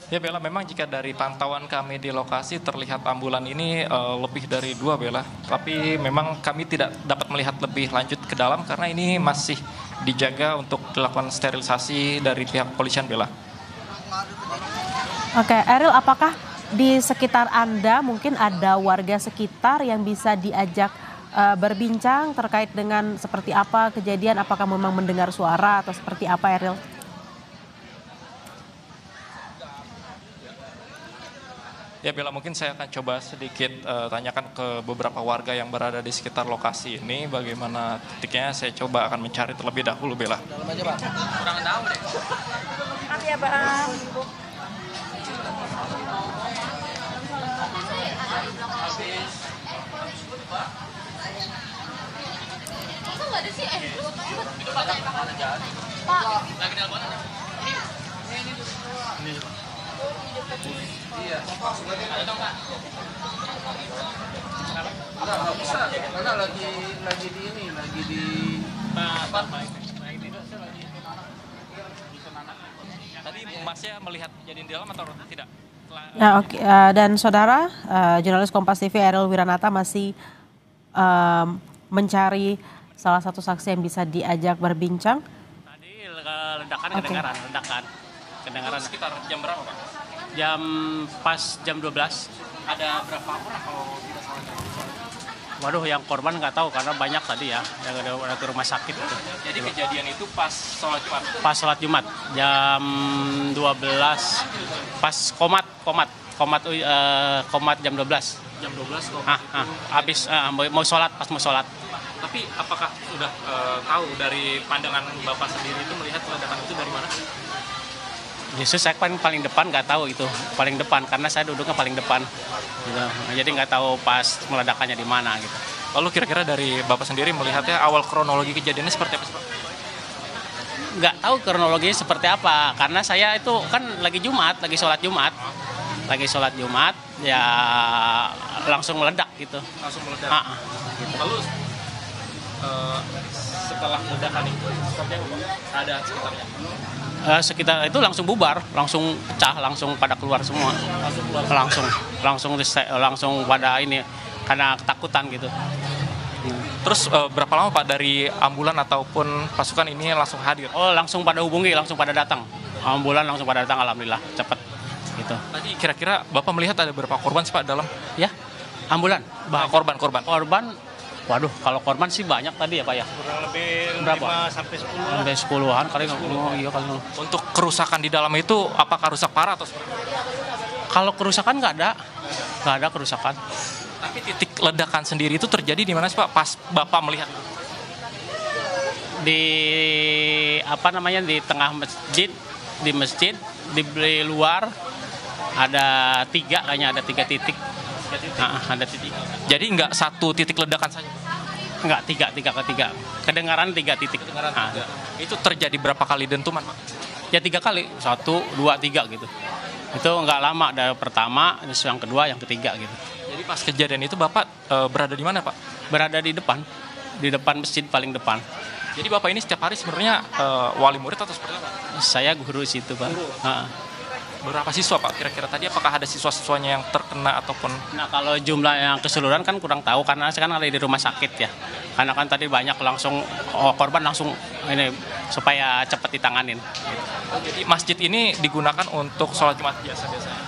Ya Bella, memang jika dari pantauan kami di lokasi terlihat ambulan ini lebih dari dua Bella. Tapi memang kami tidak dapat melihat lebih lanjut ke dalam karena ini masih dijaga untuk dilakukan sterilisasi dari pihak kepolisian Bella. Oke, Eril, apakah di sekitar Anda mungkin ada warga sekitar yang bisa diajak berbincang terkait dengan seperti apa kejadian, apakah memang mendengar suara atau seperti apa, Eril? Ya Bella, mungkin saya akan coba sedikit tanyakan ke beberapa warga yang berada di sekitar lokasi ini bagaimana titiknya. Saya coba akan mencari terlebih dahulu Bella. Dalam aja, Pak. Kurang tahu deh. Maaf ya, Bang. Iya. Enggak bisa. Karena lagi di ini, lagi di Tadi Masnya melihat kejadian di dalam atau tidak? Ya, oke. Dan saudara, jurnalis Kompas TV Eril Wiranata masih mencari salah satu saksi yang bisa diajak berbincang. Tadi ledakan kedengaran, kedengaran. Sekitar jam berapa Pak? Jam 12. Ada berapa orang kalau tidak salah? Waduh, yang korban nggak tahu karena banyak tadi ya, yang ada ke rumah sakit itu. Jadi kejadian itu pas sholat Jumat? Pas sholat Jumat, jam 12, pas komat jam 12. Jam 12 kok. Habis mau sholat, pas mau sholat. Tapi apakah sudah tahu dari pandangan Bapak sendiri itu melihat ledakan itu dari mana? Justru saya paling depan, nggak tahu itu paling depan karena saya duduknya paling depan gitu. Jadi nggak tahu pas meledakannya di mana gitu. Lalu kira-kira dari Bapak sendiri melihatnya awal kronologi kejadiannya seperti apa sih Pak? Nggak tahu kronologinya seperti apa karena saya itu kan lagi sholat Jumat ya langsung meledak gitu. Langsung meledak. Gitu. Lalu setelah ledakan itu seperti apa Pak? Ada sekitarnya? Sekitar itu langsung bubar, langsung pecah, langsung pada keluar semua. Langsung pada ini karena ketakutan gitu. Terus berapa lama Pak dari ambulan ataupun pasukan ini langsung hadir? Oh, langsung pada hubungi, langsung pada datang. Ambulan langsung pada datang, alhamdulillah cepat gitu. Tadi kira-kira Bapak melihat ada berapa korban sih Pak dalam? Ya, ambulan. Korban. Waduh, kalau korban sih banyak tadi ya Pak ya. kurang lebih Berapa? 5 sampai 10. Sampai 10-an kali. Iya kali. Untuk kerusakan di dalam itu apakah rusak parah atau seperti apa? Kalau kerusakan nggak ada kerusakan. Tapi titik ledakan sendiri itu terjadi di mana sih Pak? Pas Bapak melihat? Di di tengah masjid, di luar ada tiga titik. Ada titik. Jadi nggak satu titik ledakan saja? Enggak, tiga. Kedengaran 3 titik. Itu terjadi berapa kali dentuman Pak? Ya 3 kali, 1, 2, 3 gitu. Itu nggak lama dari pertama, terus yang kedua, yang ketiga gitu. Jadi pas kejadian itu Bapak berada di mana Pak? Berada di depan masjid paling depan. Jadi Bapak ini setiap hari sebenarnya wali murid atau seperti apa? Saya guru situ Pak. Berapa siswa Pak kira-kira tadi? Apakah ada siswa-siswanya yang terkena ataupun? Nah kalau jumlah yang keseluruhan kan kurang tahu karena saya kan ada di rumah sakit ya. Karena kan tadi banyak korban langsung ini supaya cepat ditanganin. Jadi masjid ini digunakan untuk sholat Jumat biasa-biasanya?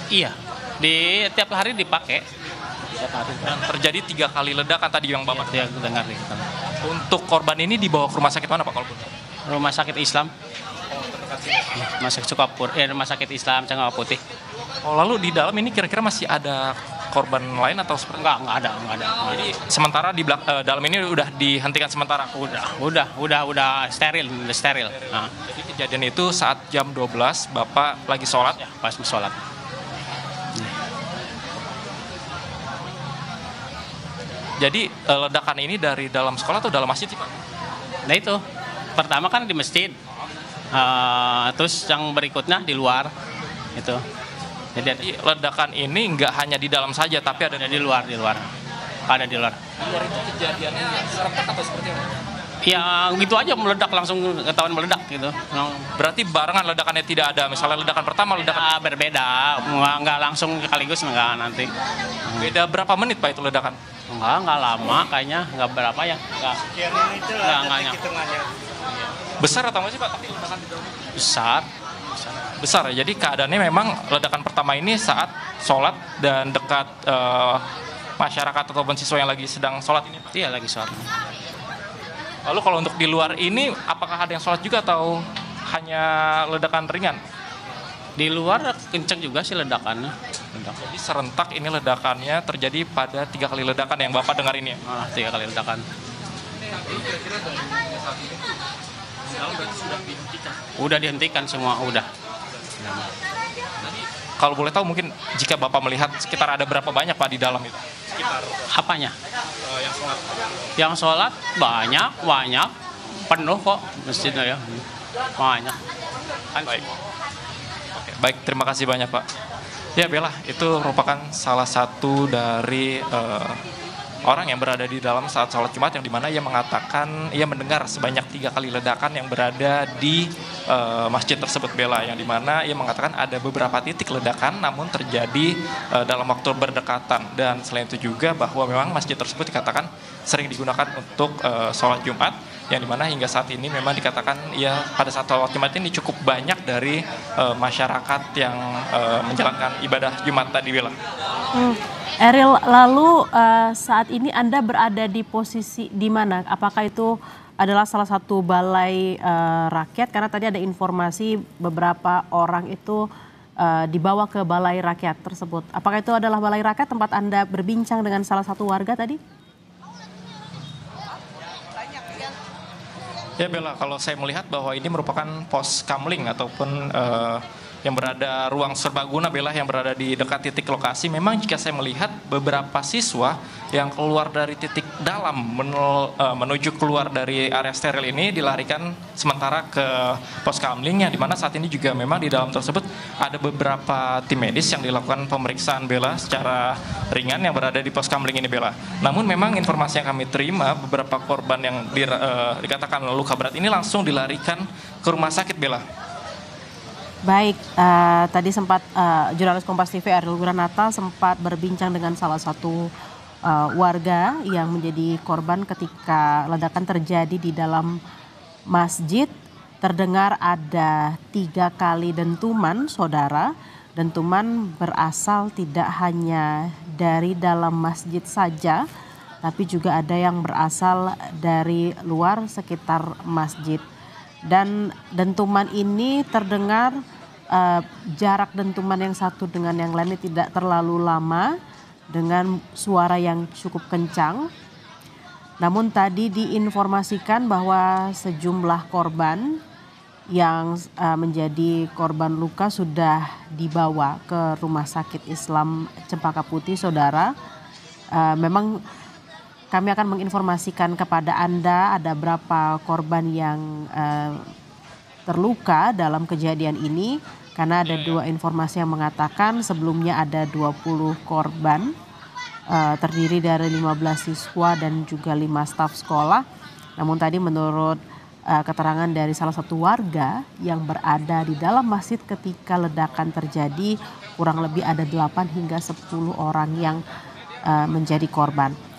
Iya, di tiap hari dipakai. Dan terjadi 3 kali ledakan tadi yang Bapak Ya, dengar nih. Untuk korban ini dibawa ke rumah sakit mana Pak kalau boleh? Rumah sakit Islam. Rumah sakit Sukapur, Rumah sakit Islam Cengkawa Putih. Oh, lalu di dalam ini kira-kira masih ada korban lain atau seperti? Enggak ada. Jadi sementara di dalam ini udah dihentikan sementara? Udah steril. Jadi kejadian itu saat jam 12 Bapak lagi sholat? Ya, pas sholat. Jadi ledakan ini dari dalam sekolah atau dalam masjid sih Pak? Nah itu, pertama kan di masjid. Terus yang berikutnya di luar itu. Jadi ledakan ini nggak hanya di dalam saja tapi ada di luar. Ada di luar. Di luar itu kejadiannya serentak atau seperti apa? Ya gitu aja meledak, langsung ketahuan meledak gitu. Berarti barengan ledakannya tidak ada, misalnya ledakan pertama, ledakan Berbeda, nggak langsung sekaligus nggak nanti. beda berapa menit Pak itu ledakan? Nggak lama kayaknya, nggak berapa ya. Nggak Besar atau nggak sih Pak? Tapi ledakan di dalam besar. besar ya. Jadi keadaannya memang ledakan pertama ini saat sholat dan dekat masyarakat ataupun siswa yang lagi sedang sholat ini Pak. Iya lagi sholat. Lalu kalau untuk di luar ini, apakah ada yang sholat juga atau hanya ledakan ringan? Di luar kenceng juga sih ledakannya. Jadi serentak ini ledakannya terjadi pada 3 kali ledakan yang Bapak dengar ini ya? 3 kali ledakan. Udah dihentikan semua, udah. Kalau boleh tahu mungkin jika Bapak melihat sekitar ada berapa banyak Pak di dalam itu? Sekitar Apanya? yang sholat. Yang sholat banyak, penuh kok masjidnya ya, banyak. Baik. Oke, baik, terima kasih banyak Pak. Ya Bella, itu merupakan salah satu dari orang yang berada di dalam saat sholat Jumat yang dimana ia mengatakan ia mendengar sebanyak 3 kali ledakan yang berada di masjid tersebut Bella, yang dimana ia mengatakan ada beberapa titik ledakan namun terjadi dalam waktu berdekatan, dan selain itu juga bahwa memang masjid tersebut dikatakan sering digunakan untuk sholat Jumat, yang dimana hingga saat ini memang dikatakan ya pada saat sholat Jumat ini cukup banyak dari masyarakat yang menjalankan ibadah Jumat tadi Bella. Eril, lalu saat ini Anda berada di posisi di mana? Apakah itu adalah salah satu balai rakyat? Karena tadi ada informasi beberapa orang itu dibawa ke balai rakyat tersebut. Apakah itu adalah balai rakyat tempat Anda berbincang dengan salah satu warga tadi? Ya Bella, kalau saya melihat bahwa ini merupakan pos kamling ataupun yang berada ruang serbaguna Bella yang berada di dekat titik lokasi. Memang jika saya melihat beberapa siswa yang keluar dari titik dalam menuju keluar dari area steril ini dilarikan sementara ke pos kamling, yang dimana saat ini juga memang di dalam tersebut ada beberapa tim medis yang dilakukan pemeriksaan Bella secara ringan yang berada di pos kamling ini Bella. Namun memang informasi yang kami terima beberapa korban yang dikatakan luka berat ini langsung dilarikan ke rumah sakit Bella. Baik, tadi sempat jurnalis Kompas TV Ariel Wiranata sempat berbincang dengan salah satu warga yang menjadi korban ketika ledakan terjadi di dalam masjid. Terdengar ada 3 kali dentuman, saudara. Dentuman berasal tidak hanya dari dalam masjid saja, tapi juga ada yang berasal dari luar sekitar masjid. Dan dentuman ini terdengar jarak dentuman yang satu dengan yang lainnya tidak terlalu lama dengan suara yang cukup kencang. Namun tadi diinformasikan bahwa sejumlah korban yang menjadi korban luka sudah dibawa ke Rumah Sakit Islam Cempaka Putih, saudara. Memang kami akan menginformasikan kepada Anda ada berapa korban yang terluka dalam kejadian ini, karena ada 2 informasi yang mengatakan sebelumnya ada 20 korban terdiri dari 15 siswa dan juga 5 staf sekolah. Namun tadi menurut keterangan dari salah satu warga yang berada di dalam masjid ketika ledakan terjadi, kurang lebih ada 8 hingga 10 orang yang menjadi korban.